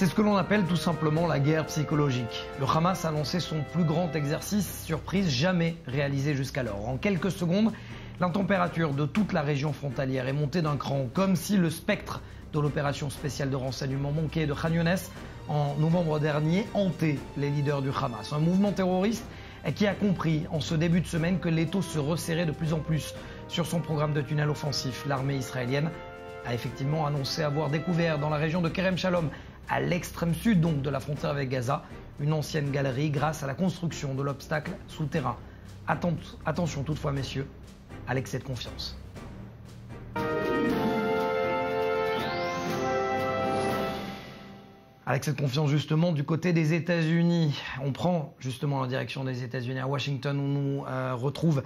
C'est ce que l'on appelle tout simplement la guerre psychologique. Le Hamas a lancé son plus grand exercice surprise jamais réalisé jusqu'alors. En quelques secondes, la température de toute la région frontalière est montée d'un cran, comme si le spectre de l'opération spéciale de renseignement manquée de Khan Younes en novembre dernier hantait les leaders du Hamas. Un mouvement terroriste qui a compris en ce début de semaine que l'étau se resserrait de plus en plus sur son programme de tunnel offensif. L'armée israélienne a effectivement annoncé avoir découvert dans la région de Kerem Shalom, à l'extrême sud donc de la frontière avec Gaza, une ancienne galerie grâce à la construction de l'obstacle souterrain. Attention toutefois messieurs, à l'excès de confiance. À l'excès de confiance justement du côté des États-Unis. On prend justement la direction des États-Unis à Washington où nous retrouve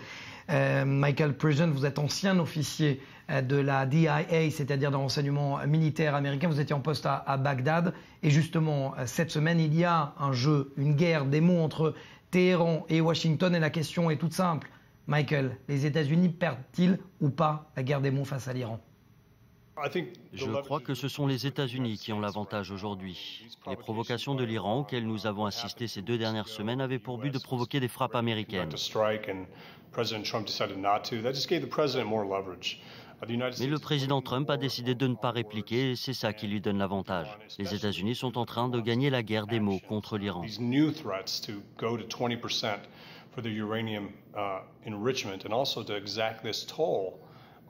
Michael Prison. Vous êtes ancien officier de la DIA, c'est-à-dire de renseignement militaire américain. Vous étiez en poste à Bagdad. Et justement, cette semaine, il y a un jeu, une guerre des mots entre Téhéran et Washington. Et la question est toute simple. Michael, les États-Unis perdent-ils ou pas la guerre des mots face à l'Iran ? Je crois que ce sont les États-Unis qui ont l'avantage aujourd'hui. Les provocations de l'Iran auxquelles nous avons assisté ces 2 dernières semaines avaient pour but de provoquer des frappes américaines. Mais le président Trump a décidé de ne pas répliquer et c'est ça qui lui donne l'avantage. Les États-Unis sont en train de gagner la guerre des mots contre l'Iran.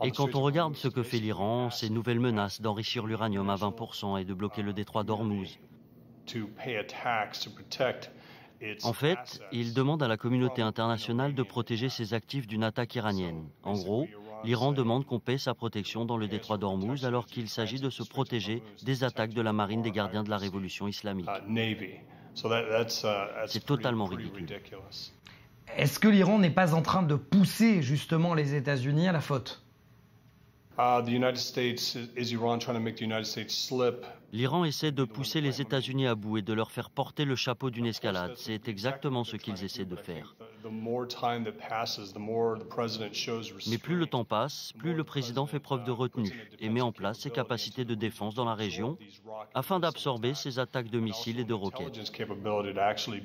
Et quand on regarde ce que fait l'Iran, ces nouvelles menaces d'enrichir l'uranium à 20% et de bloquer le détroit d'Ormuz, en fait, il demande à la communauté internationale de protéger ses actifs d'une attaque iranienne. En gros, l'Iran demande qu'on paie sa protection dans le détroit d'Ormuz alors qu'il s'agit de se protéger des attaques de la marine des gardiens de la révolution islamique. C'est totalement ridicule. Est-ce que l'Iran n'est pas en train de pousser justement les États-Unis à la faute ? L'Iran essaie de pousser les États-Unis à bout et de leur faire porter le chapeau d'une escalade. C'est exactement ce qu'ils essaient de faire. Mais plus le temps passe, plus le président fait preuve de retenue et met en place ses capacités de défense dans la région afin d'absorber ses attaques de missiles et de roquettes.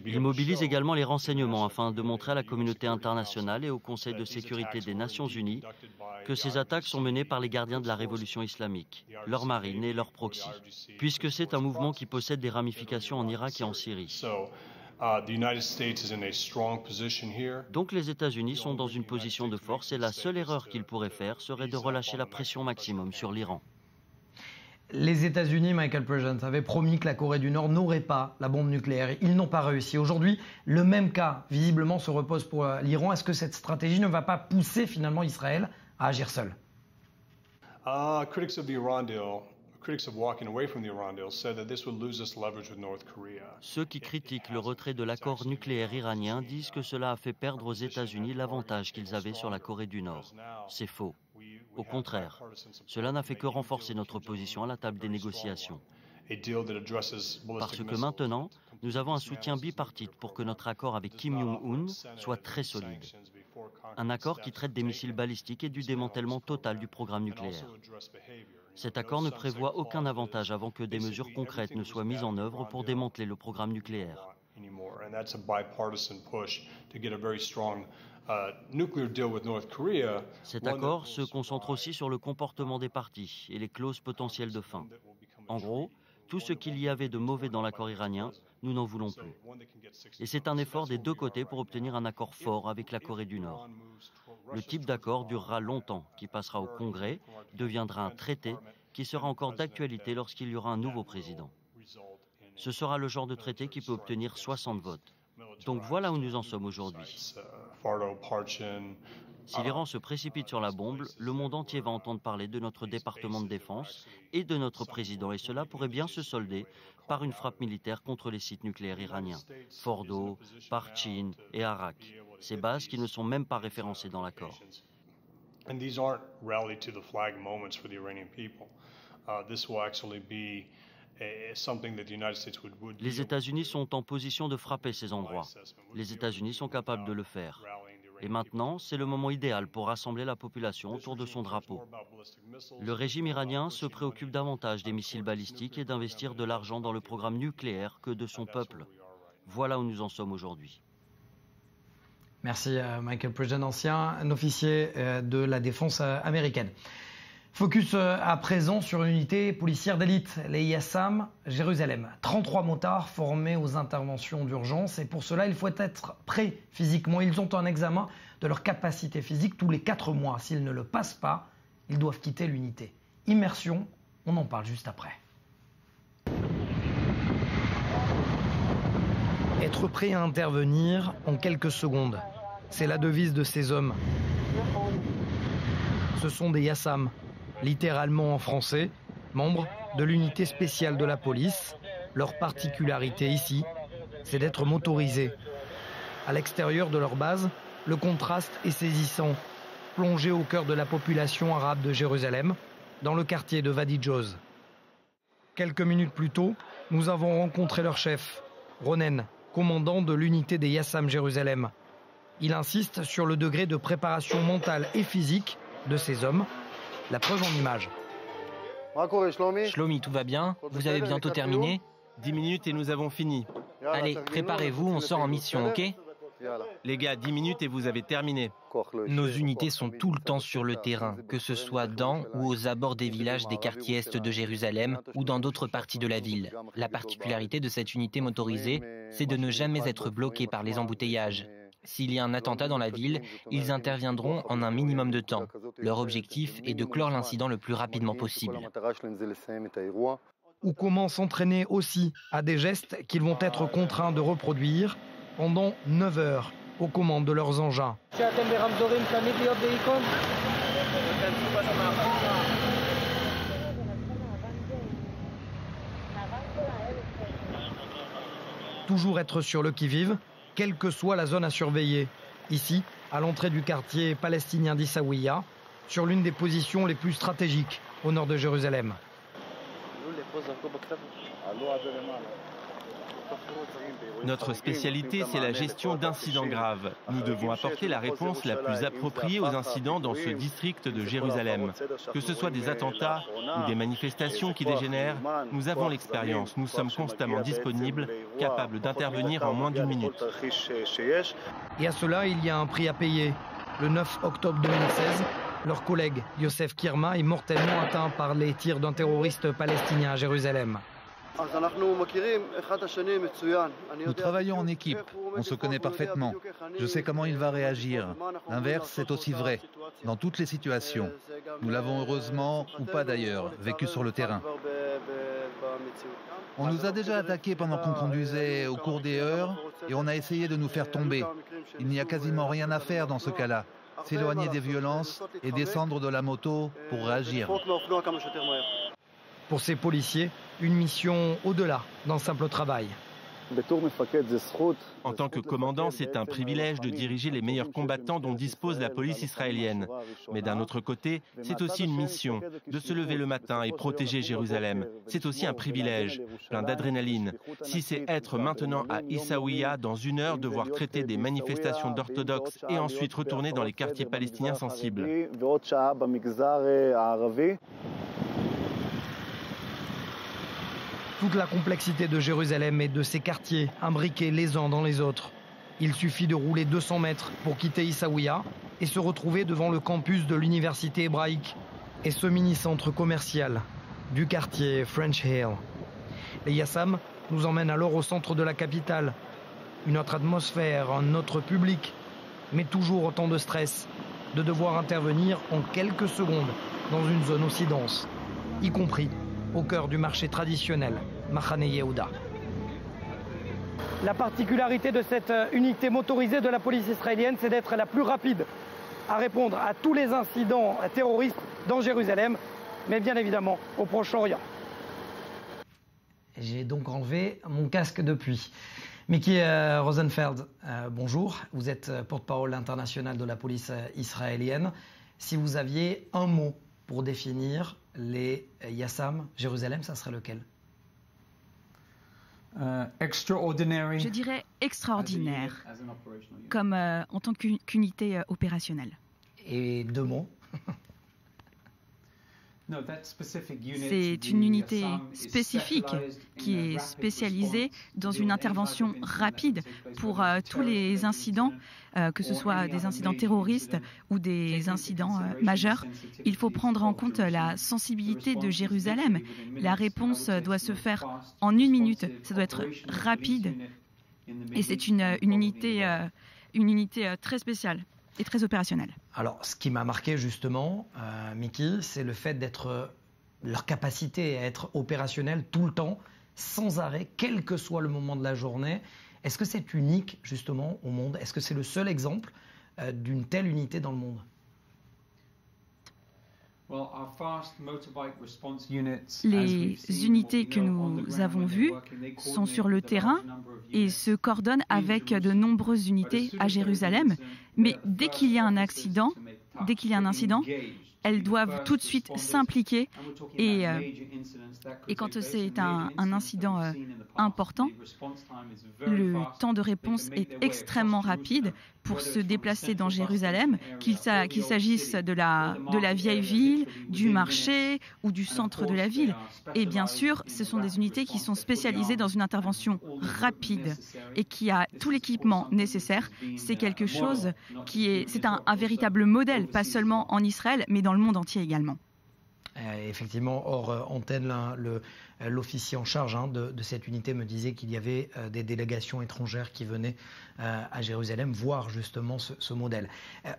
Il mobilise également les renseignements afin de montrer à la communauté internationale et au Conseil de sécurité des Nations Unies que ces attaques sont menées par les gardiens de la révolution islamique, leur marine et leurs proxys, puisque c'est un mouvement qui possède des ramifications en Irak et en Syrie. Donc les États-Unis sont dans une position de force et la seule erreur qu'ils pourraient faire serait de relâcher la pression maximum sur l'Iran. Les États-Unis, Michael Prigent, avaient promis que la Corée du Nord n'aurait pas la bombe nucléaire. Ils n'ont pas réussi. Aujourd'hui, le même cas, visiblement, se repose pour l'Iran. Est-ce que cette stratégie ne va pas pousser finalement Israël à agir seul ? Ceux qui critiquent le retrait de l'accord nucléaire iranien disent que cela a fait perdre aux États-Unis l'avantage qu'ils avaient sur la Corée du Nord. C'est faux. Au contraire, cela n'a fait que renforcer notre position à la table des négociations. Parce que maintenant, nous avons un soutien bipartite pour que notre accord avec Kim Jong-un soit très solide. Un accord qui traite des missiles balistiques et du démantèlement total du programme nucléaire. Cet accord ne prévoit aucun avantage avant que des mesures concrètes ne soient mises en œuvre pour démanteler le programme nucléaire. Cet accord se concentre aussi sur le comportement des parties et les clauses potentielles de fin. En gros, tout ce qu'il y avait de mauvais dans l'accord iranien, nous n'en voulons plus. Et c'est un effort des deux côtés pour obtenir un accord fort avec la Corée du Nord. Le type d'accord durera longtemps, qui passera au Congrès, deviendra un traité qui sera encore d'actualité lorsqu'il y aura un nouveau président. Ce sera le genre de traité qui peut obtenir 60 votes. Donc voilà où nous en sommes aujourd'hui. Si l'Iran se précipite sur la bombe, le monde entier va entendre parler de notre département de défense et de notre président, et cela pourrait bien se solder par une frappe militaire contre les sites nucléaires iraniens, Fordo, Parchin et Arak, ces bases qui ne sont même pas référencées dans l'accord. Les États-Unis sont en position de frapper ces endroits. Les États-Unis sont capables de le faire. Et maintenant, c'est le moment idéal pour rassembler la population autour de son drapeau. Le régime iranien se préoccupe davantage des missiles balistiques et d'investir de l'argent dans le programme nucléaire que de son peuple. Voilà où nous en sommes aujourd'hui. Merci Michael Pridgen, ancien officier de la défense américaine. Focus à présent sur une unité policière d'élite, les Yassam Jérusalem. 33 motards formés aux interventions d'urgence et pour cela il faut être prêt physiquement. Ils ont un examen de leur capacité physique tous les 4 mois. S'ils ne le passent pas, ils doivent quitter l'unité. Immersion, on en parle juste après. Être prêt à intervenir en quelques secondes, c'est la devise de ces hommes. Ce sont des Yassam, littéralement en français, membres de l'unité spéciale de la police. Leur particularité ici, c'est d'être motorisés. À l'extérieur de leur base, le contraste est saisissant. Plongés au cœur de la population arabe de Jérusalem, dans le quartier de Wadi Joz. Quelques minutes plus tôt, nous avons rencontré leur chef, Ronen, commandant de l'unité des Yassam Jérusalem. Il insiste sur le degré de préparation mentale et physique de ces hommes. La preuve en images. Shlomi, tout va bien? Vous avez bientôt terminé? 10 minutes et nous avons fini. Allez, préparez-vous, on sort en mission, ok? Les gars, 10 minutes et vous avez terminé. Nos unités sont tout le temps sur le terrain, que ce soit dans ou aux abords des villages des quartiers est de Jérusalem ou dans d'autres parties de la ville. La particularité de cette unité motorisée, c'est de ne jamais être bloquée par les embouteillages. S'il y a un attentat dans la ville, ils interviendront en un minimum de temps. Leur objectif est de clore l'incident le plus rapidement possible. Ou comment s'entraîner aussi à des gestes qu'ils vont être contraints de reproduire pendant 9 heures aux commandes de leurs engins. Toujours être sur le qui-vive, quelle que soit la zone à surveiller. Ici, à l'entrée du quartier palestinien d'Issaouia, sur l'une des positions les plus stratégiques au nord de Jérusalem. Notre spécialité, c'est la gestion d'incidents graves. Nous devons apporter la réponse la plus appropriée aux incidents dans ce district de Jérusalem. Que ce soit des attentats ou des manifestations qui dégénèrent, nous avons l'expérience. Nous sommes constamment disponibles, capables d'intervenir en moins d'1 minute. Et à cela, il y a un prix à payer. Le 9 octobre 2016, leur collègue Youssef Kirma est mortellement atteint par les tirs d'un terroriste palestinien à Jérusalem. Nous travaillons en équipe, on se connaît parfaitement. Je sais comment il va réagir. L'inverse, c'est aussi vrai, dans toutes les situations. Nous l'avons heureusement, ou pas d'ailleurs, vécu sur le terrain. On nous a déjà attaqués pendant qu'on conduisait au cours des heures et on a essayé de nous faire tomber. Il n'y a quasiment rien à faire dans ce cas-là. S'éloigner des violences et descendre de la moto pour réagir. Pour ces policiers, une mission au-delà d'un simple travail. En tant que commandant, c'est un privilège de diriger les meilleurs combattants dont dispose la police israélienne. Mais d'un autre côté, c'est aussi une mission, de se lever le matin et protéger Jérusalem. C'est aussi un privilège, plein d'adrénaline. Si c'est être maintenant à Issaouia, dans 1 heure, devoir traiter des manifestations d'orthodoxes et ensuite retourner dans les quartiers palestiniens sensibles. Toute la complexité de Jérusalem et de ses quartiers, imbriqués les uns dans les autres. Il suffit de rouler 200 mètres pour quitter Issaouia et se retrouver devant le campus de l'université hébraïque et ce mini-centre commercial du quartier French Hill. Les Yassam nous emmènent alors au centre de la capitale. Une autre atmosphère, un autre public, mais toujours autant de stress, de devoir intervenir en quelques secondes dans une zone aussi dense, y compris au cœur du marché traditionnel, Machane Yehuda. La particularité de cette unité motorisée de la police israélienne, c'est d'être la plus rapide à répondre à tous les incidents terroristes dans Jérusalem, mais bien évidemment au Proche-Orient. J'ai donc enlevé mon casque depuis. Mickey Rosenfeld, bonjour. Vous êtes porte-parole international de la police israélienne. Si vous aviez un mot pour définir les Yassam Jérusalem, ça serait lequel? Je dirais extraordinaire, comme en tant qu'unité opérationnelle. Et 2 mots? C'est une unité spécifique qui est spécialisée dans une intervention rapide pour tous les incidents, que ce soit des incidents terroristes ou des incidents majeurs. Il faut prendre en compte la sensibilité de Jérusalem. La réponse doit se faire en 1 minute. Ça doit être rapide. Et c'est une unité très spéciale et très opérationnelle. Alors, ce qui m'a marqué justement, Mickey, c'est le fait d'être leur capacité à être opérationnelle tout le temps, sans arrêt, quel que soit le moment de la journée. Est-ce que c'est unique justement au monde? Est-ce que c'est le seul exemple d'une telle unité dans le monde? Les unités que nous avons vues sont sur le terrain et se coordonnent avec de nombreuses unités à Jérusalem. Mais dès qu'il y a un incident, elles doivent tout de suite s'impliquer et quand c'est un incident important, le temps de réponse est extrêmement rapide pour se déplacer dans Jérusalem, qu'il s'agisse de la vieille ville, du marché ou du centre de la ville. Et bien sûr, ce sont des unités qui sont spécialisées dans une intervention rapide et qui a tout l'équipement nécessaire. C'est quelque chose c'est un véritable modèle, pas seulement en Israël, mais dans le monde entier également. Effectivement, hors antenne, l'officier en charge de cette unité me disait qu'il y avait des délégations étrangères qui venaient à Jérusalem voir justement ce modèle.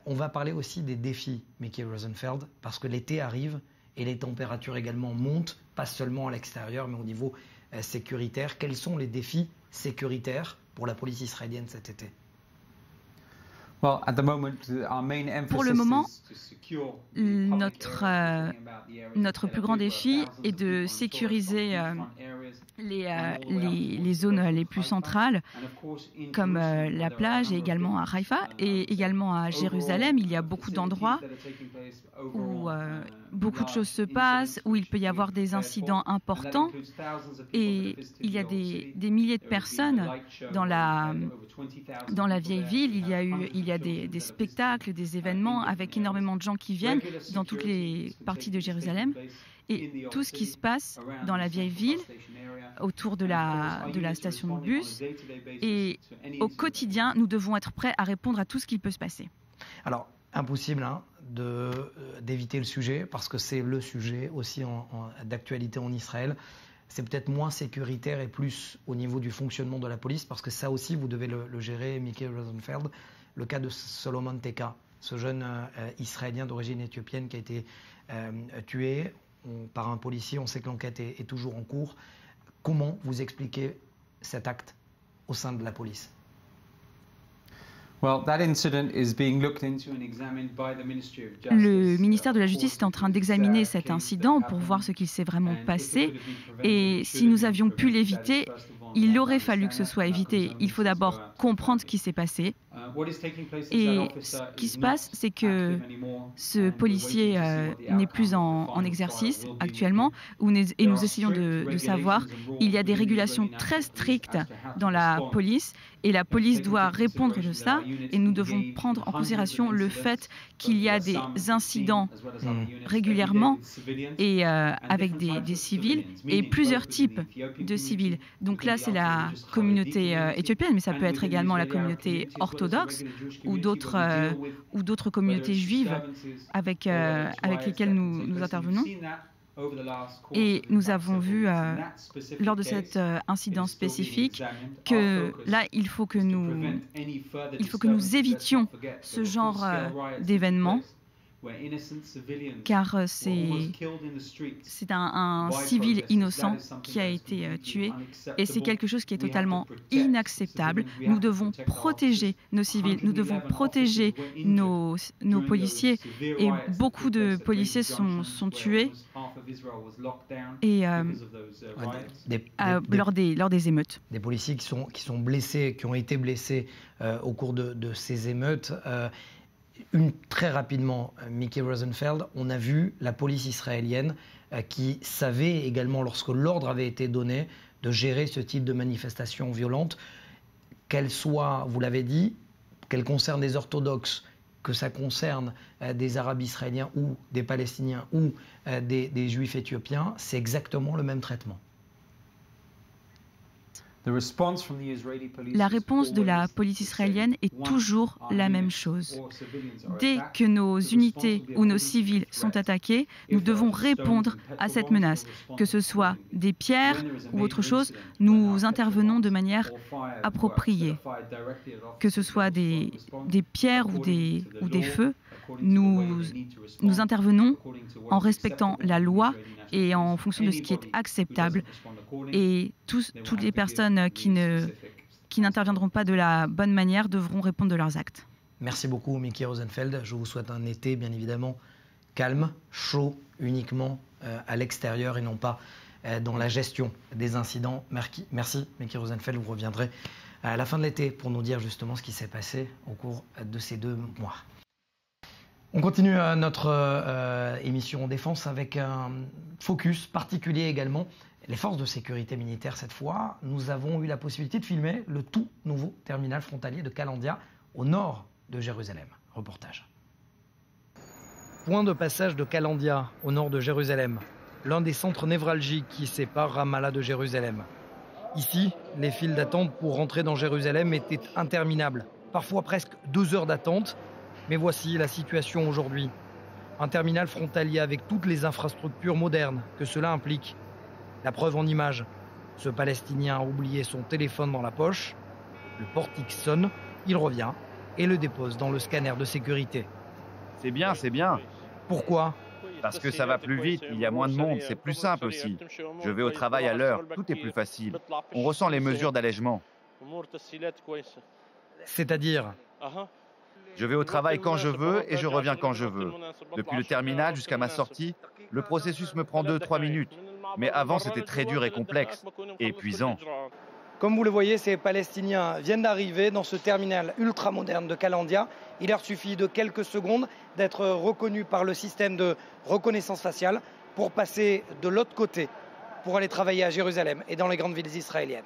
On va parler aussi des défis, Mickey Rosenfeld, parce que l'été arrive et les températures également montent, pas seulement à l'extérieur, mais au niveau sécuritaire. Quels sont les défis sécuritaires pour la police israélienne cet été? Pour le moment, notre plus grand défi est de sécuriser les zones les plus centrales, comme la plage, et également à Haïfa, et également à Jérusalem. Il y a beaucoup d'endroits où beaucoup de choses se passent, où il peut y avoir des incidents importants, et il y a des milliers de personnes dans la vieille ville. Il y a des spectacles, des événements avec énormément de gens qui viennent dans toutes les parties de Jérusalem. Et tout ce qui se passe dans la vieille ville, autour de la station de bus, et au quotidien, nous devons être prêts à répondre à tout ce qui peut se passer. Alors, impossible d'éviter le sujet, parce que c'est le sujet aussi d'actualité en Israël. C'est peut-être moins sécuritaire et plus au niveau du fonctionnement de la police, parce que ça aussi, vous devez le gérer, Mickey Rosenfeld. Le cas de Solomon Teka, ce jeune Israélien d'origine éthiopienne qui a été tué par un policier. On sait que l'enquête est toujours en cours. Comment vous expliquez cet acte au sein de la police? Le ministère de la Justice est en train d'examiner cet incident pour voir ce qu'il s'est vraiment passé. Et si nous avions pu l'éviter, il aurait fallu que ce soit évité. Il faut d'abord comprendre ce qui s'est passé. Et ce qui se passe, c'est que ce policier n'est plus en exercice actuellement, et nous essayons de savoir. Il y a des régulations très strictes dans la police, et la police doit répondre de ça, et nous devons prendre en considération le fait qu'il y a des incidents régulièrement, et avec des civils, et plusieurs types de civils. Donc là, c'est la communauté éthiopienne, mais ça peut être également la communauté orthodoxe ou d'autres communautés juives avec lesquelles nous intervenons. Et nous avons vu lors de cet incident spécifique que là, il faut que nous évitions ce genre d'événements, car c'est un civil innocent qui a été tué, et c'est quelque chose qui est totalement inacceptable. Nous devons protéger nos civils, nous devons protéger nos policiers, et beaucoup de policiers sont tués lors des émeutes. Des policiers qui sont blessés, qui ont été blessés au cours de ces émeutes. Très rapidement, Mickey Rosenfeld, on a vu la police israélienne qui savait également, lorsque l'ordre avait été donné, de gérer ce type de manifestation violente, qu'elle soit, vous l'avez dit, qu'elle concerne des orthodoxes, que ça concerne des Arabes israéliens ou des Palestiniens ou des Juifs éthiopiens, c'est exactement le même traitement. La réponse de la police israélienne est toujours la même chose. Dès que nos unités ou nos civils sont attaqués, nous devons répondre à cette menace. Que ce soit des pierres ou autre chose, nous intervenons de manière appropriée. Que ce soit des pierres ou des feux, nous intervenons en respectant la loi et en fonction de ce qui est acceptable. Et toutes les personnes qui n'interviendront pas de la bonne manière devront répondre de leurs actes. Merci beaucoup, Miki Rosenfeld. Je vous souhaite un été, bien évidemment, calme, chaud, uniquement à l'extérieur et non pas dans la gestion des incidents. Merci, Miki Rosenfeld. Vous reviendrez à la fin de l'été pour nous dire justement ce qui s'est passé au cours de ces 2 mois. On continue notre émission Défense avec un focus particulier également. Les forces de sécurité militaire cette fois. Nous avons eu la possibilité de filmer le tout nouveau terminal frontalier de Kalandia au nord de Jérusalem. Reportage. Point de passage de Kalandia au nord de Jérusalem. L'un des centres névralgiques qui séparent Ramallah de Jérusalem. Ici, les files d'attente pour rentrer dans Jérusalem étaient interminables. Parfois presque 2 heures d'attente. Mais voici la situation aujourd'hui. Un terminal frontalier avec toutes les infrastructures modernes que cela implique. La preuve en image. Ce Palestinien a oublié son téléphone dans la poche. Le portique sonne, il revient et le dépose dans le scanner de sécurité. C'est bien, c'est bien. Pourquoi ? Parce que ça va plus vite, il y a moins de monde, c'est plus simple aussi. Je vais au travail à l'heure, tout est plus facile. On ressent les mesures d'allègement. C'est-à-dire ? Je vais au travail quand je veux et je reviens quand je veux. Depuis le terminal jusqu'à ma sortie, le processus me prend 2-3 minutes. Mais avant, c'était très dur et complexe, et épuisant. Comme vous le voyez, ces Palestiniens viennent d'arriver dans ce terminal ultramoderne de Kalandia. Il leur suffit de quelques secondes d'être reconnus par le système de reconnaissance faciale pour passer de l'autre côté, pour aller travailler à Jérusalem et dans les grandes villes israéliennes.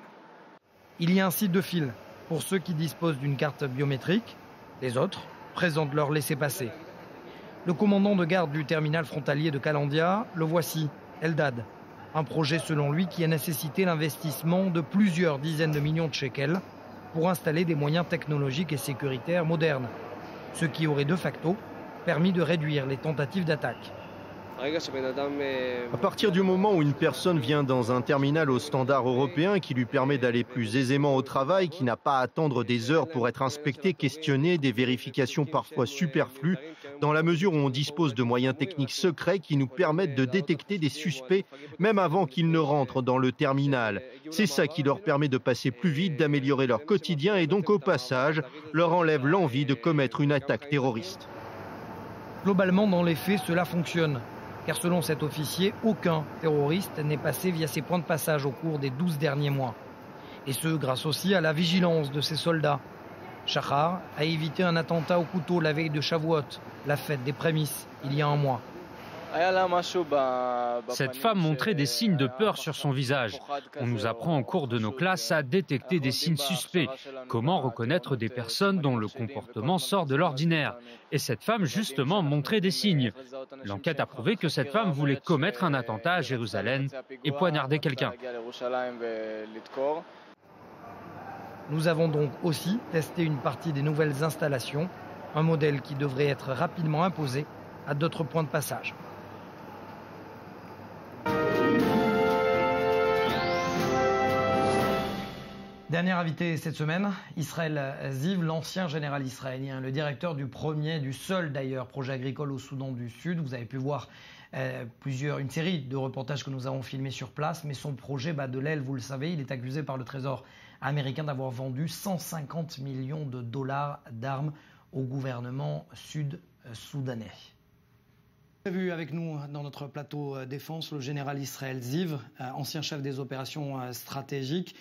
Il y a un site de file pour ceux qui disposent d'une carte biométrique. Les autres présentent leur laissez-passer. Le commandant de garde du terminal frontalier de Kalandia, le voici, Eldad. Un projet selon lui qui a nécessité l'investissement de plusieurs dizaines de millions de shekels pour installer des moyens technologiques et sécuritaires modernes, ce qui aurait de facto permis de réduire les tentatives d'attaque. À partir du moment où une personne vient dans un terminal aux standards européens qui lui permet d'aller plus aisément au travail, qui n'a pas à attendre des heures pour être inspecté, questionné, des vérifications parfois superflues, dans la mesure où on dispose de moyens techniques secrets qui nous permettent de détecter des suspects même avant qu'ils ne rentrent dans le terminal. C'est ça qui leur permet de passer plus vite, d'améliorer leur quotidien et donc au passage leur enlève l'envie de commettre une attaque terroriste. Globalement, dans les faits, cela fonctionne. Car selon cet officier, aucun terroriste n'est passé via ces points de passage au cours des 12 derniers mois. Et ce, grâce aussi à la vigilance de ses soldats. Shachar a évité un attentat au couteau la veille de Shavuot, la fête des prémices, il y a un mois. Cette femme montrait des signes de peur sur son visage. On nous apprend en cours de nos classes à détecter des signes suspects. Comment reconnaître des personnes dont le comportement sort de l'ordinaire. Et cette femme, justement, montrait des signes. L'enquête a prouvé que cette femme voulait commettre un attentat à Jérusalem et poignarder quelqu'un. Nous avons donc aussi testé une partie des nouvelles installations, un modèle qui devrait être rapidement imposé à d'autres points de passage. Dernier invité cette semaine, Israël Ziv, l'ancien général israélien, le directeur du seul d'ailleurs, projet agricole au Soudan du Sud. Vous avez pu voir une série de reportages que nous avons filmés sur place, mais son projet bat de l'aile, vous le savez. Il est accusé par le Trésor américain d'avoir vendu 150 millions de dollars d'armes au gouvernement sud-soudanais. Vous avez vu avec nous dans notre plateau défense le général Israël Ziv, ancien chef des opérations stratégiques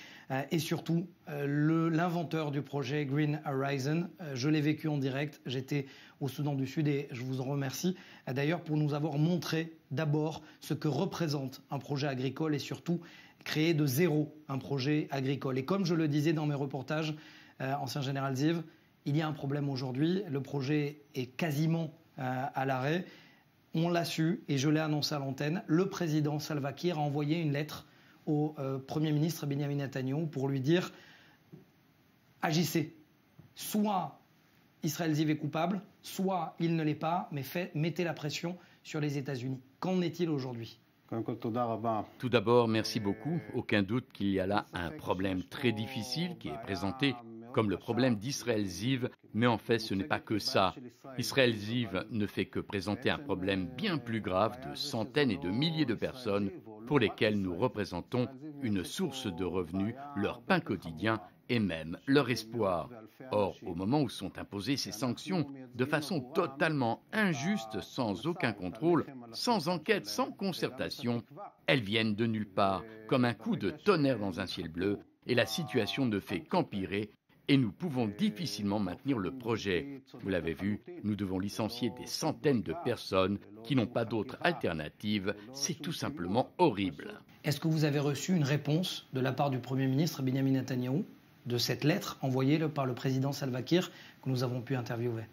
et surtout l'inventeur du projet Green Horizon. Je l'ai vécu en direct, j'étais au Soudan du Sud et je vous en remercie d'ailleurs pour nous avoir montré d'abord ce que représente un projet agricole et surtout créer de zéro un projet agricole. Et comme je le disais dans mes reportages, ancien général Ziv, il y a un problème aujourd'hui. Le projet est quasiment à l'arrêt. On l'a su et je l'ai annoncé à l'antenne. Le président Salva Kiir a envoyé une lettre au Premier ministre Benjamin Netanyahu pour lui dire « Agissez, soit Israël Ziv est coupable, soit il ne l'est pas, mais mettez la pression sur les États-Unis. » Qu'en est-il aujourd'hui ? Tout d'abord, merci beaucoup. Aucun doute qu'il y a là un problème très difficile qui est présenté comme le problème d'Israël Ziv, mais en fait ce n'est pas que ça. Israël Ziv ne fait que présenter un problème bien plus grave de centaines et de milliers de personnes pour lesquelles nous représentons une source de revenus, leur pain quotidien et même leur espoir. Or, au moment où sont imposées ces sanctions, de façon totalement injuste, sans aucun contrôle, sans enquête, sans concertation, elles viennent de nulle part, comme un coup de tonnerre dans un ciel bleu, et la situation ne fait qu'empirer, et nous pouvons difficilement maintenir le projet. Vous l'avez vu, nous devons licencier des centaines de personnes qui n'ont pas d'autre alternative. C'est tout simplement horrible. Est-ce que vous avez reçu une réponse de la part du Premier ministre Benjamin Netanyahu de cette lettre envoyée par le président Salva Kiir que nous avons pu interviewer?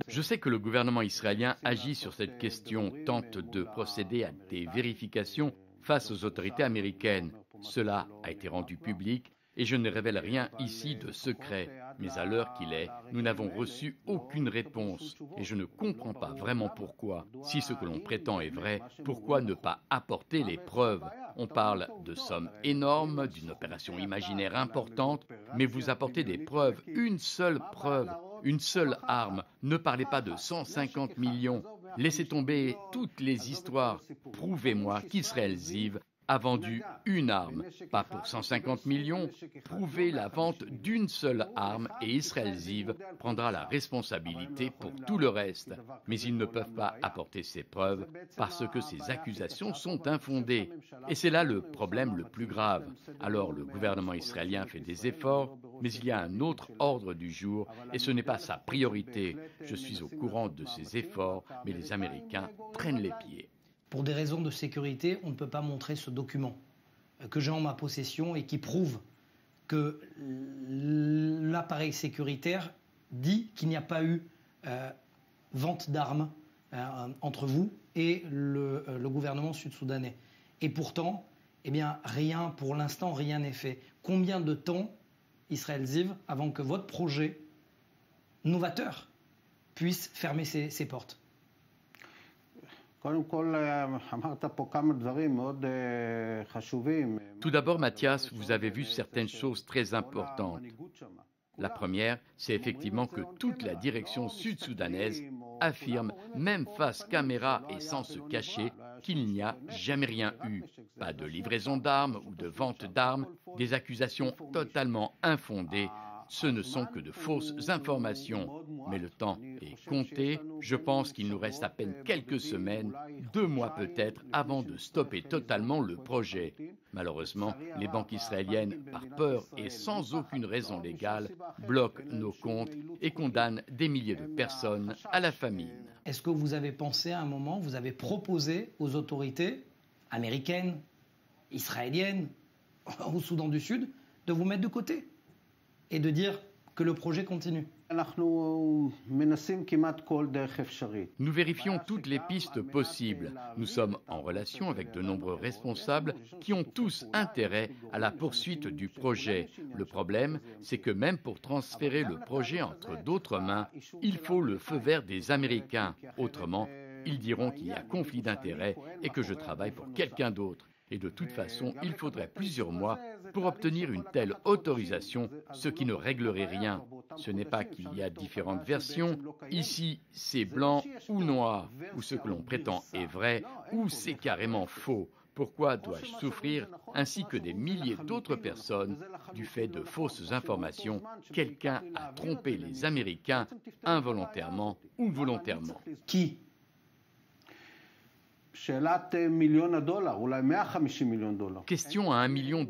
Je sais que le gouvernement israélien agit sur cette question, tente de procéder à des vérifications face aux autorités américaines. Cela a été rendu public et je ne révèle rien ici de secret. Mais à l'heure qu'il est, nous n'avons reçu aucune réponse et je ne comprends pas vraiment pourquoi. Si ce que l'on prétend est vrai, pourquoi ne pas apporter les preuves? On parle de sommes énormes, d'une opération imaginaire importante, mais vous apportez des preuves, une seule preuve, une seule arme. Ne parlez pas de 150 millions. Laissez tomber toutes les histoires. Prouvez-moi qu'Israël Ziv a vendu une arme, pas pour 150 millions. Prouvez la vente d'une seule arme et Israël Ziv prendra la responsabilité pour tout le reste. Mais ils ne peuvent pas apporter ces preuves parce que ces accusations sont infondées. Et c'est là le problème le plus grave. Alors le gouvernement israélien fait des efforts, mais il y a un autre ordre du jour et ce n'est pas sa priorité. Je suis au courant de ces efforts, mais les Américains traînent les pieds. Pour des raisons de sécurité, on ne peut pas montrer ce document que j'ai en ma possession et qui prouve que l'appareil sécuritaire dit qu'il n'y a pas eu vente d'armes entre vous et le gouvernement sud-soudanais. Et pourtant, eh bien, rien, pour l'instant, rien n'est fait. Combien de temps, Israël Ziv, avant que votre projet novateur puisse fermer ses portes? Tout d'abord, Mathias, vous avez vu certaines choses très importantes. La première, c'est effectivement que toute la direction sud-soudanaise affirme, même face caméra et sans se cacher, qu'il n'y a jamais rien eu. Pas de livraison d'armes ou de vente d'armes, des accusations totalement infondées. Ce ne sont que de fausses informations. Mais le temps est compté. Je pense qu'il nous reste à peine quelques semaines, 2 mois peut-être, avant de stopper totalement le projet. Malheureusement, les banques israéliennes, par peur et sans aucune raison légale, bloquent nos comptes et condamnent des milliers de personnes à la famine. Est-ce que vous avez pensé à un moment, vous avez proposé aux autorités américaines, israéliennes, au Soudan du Sud, de vous mettre de côté et de dire que le projet continue? Nous vérifions toutes les pistes possibles. Nous sommes en relation avec de nombreux responsables qui ont tous intérêt à la poursuite du projet. Le problème, c'est que même pour transférer le projet entre d'autres mains, il faut le feu vert des Américains. Autrement, ils diront qu'il y a conflit d'intérêts et que je travaille pour quelqu'un d'autre. Et de toute façon, il faudrait plusieurs mois pour obtenir une telle autorisation, ce qui ne réglerait rien. Ce n'est pas qu'il y a différentes versions. Ici, c'est blanc ou noir, ou ce que l'on prétend est vrai, ou c'est carrément faux. Pourquoi dois-je souffrir, ainsi que des milliers d'autres personnes, du fait de fausses informations? Quelqu'un a trompé les Américains, involontairement ou volontairement. Qui? Question à $1 million,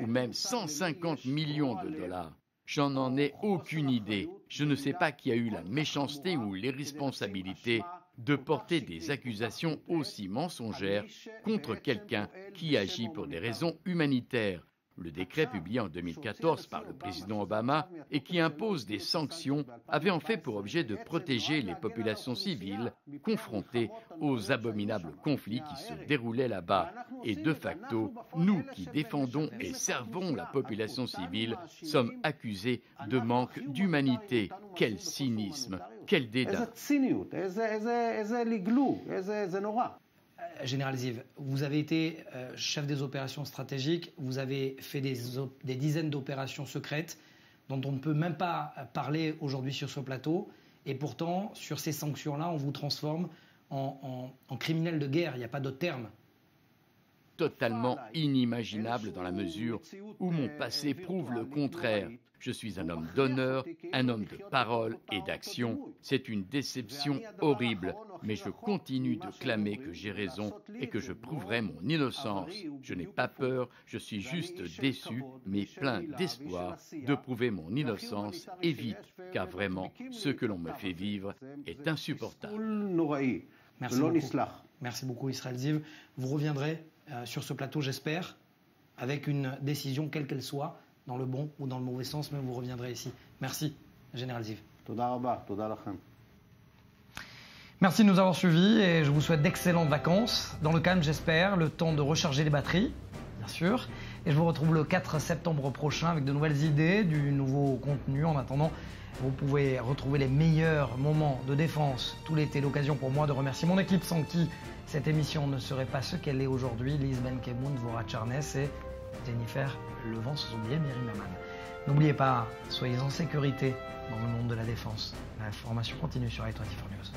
ou même 150 millions de dollars. J'en ai aucune idée. Je ne sais pas qui a eu la méchanceté ou l'irresponsabilité de porter des accusations aussi mensongères contre quelqu'un qui agit pour des raisons humanitaires. Le décret publié en 2014 par le président Obama et qui impose des sanctions avait en fait pour objet de protéger les populations civiles confrontées aux abominables conflits qui se déroulaient là-bas. Et de facto, nous qui défendons et servons la population civile sommes accusés de manque d'humanité. Quel cynisme, quel dédain. Général Ziv, vous avez été chef des opérations stratégiques, vous avez fait des dizaines d'opérations secrètes dont on ne peut même pas parler aujourd'hui sur ce plateau. Et pourtant, sur ces sanctions-là, on vous transforme en criminel de guerre. Il n'y a pas d'autre terme. Totalement inimaginable dans la mesure où mon passé prouve le contraire. Je suis un homme d'honneur, un homme de parole et d'action. C'est une déception horrible, mais je continue de clamer que j'ai raison et que je prouverai mon innocence. Je n'ai pas peur, je suis juste déçu, mais plein d'espoir de prouver mon innocence et vite, car vraiment, ce que l'on me fait vivre est insupportable. Merci beaucoup. Merci beaucoup, Israël Ziv. Vous reviendrez sur ce plateau, j'espère, avec une décision quelle qu'elle soit, dans le bon ou dans le mauvais sens, mais vous reviendrez ici. Merci, Général Ziv. Merci de nous avoir suivis et je vous souhaite d'excellentes vacances. Dans le calme, j'espère, le temps de recharger les batteries, bien sûr. Et je vous retrouve le 4 septembre prochain avec de nouvelles idées, du nouveau contenu. En attendant, vous pouvez retrouver les meilleurs moments de défense tout l'été. L'occasion pour moi de remercier mon équipe sans qui cette émission ne serait pas ce qu'elle est aujourd'hui. Lise Benkemoun, Dvorah Charnes et Jennifer Levent, sans oublier Myriam Maman. N'oubliez pas, soyez en sécurité dans le monde de la défense. L'information continue sur i24 News.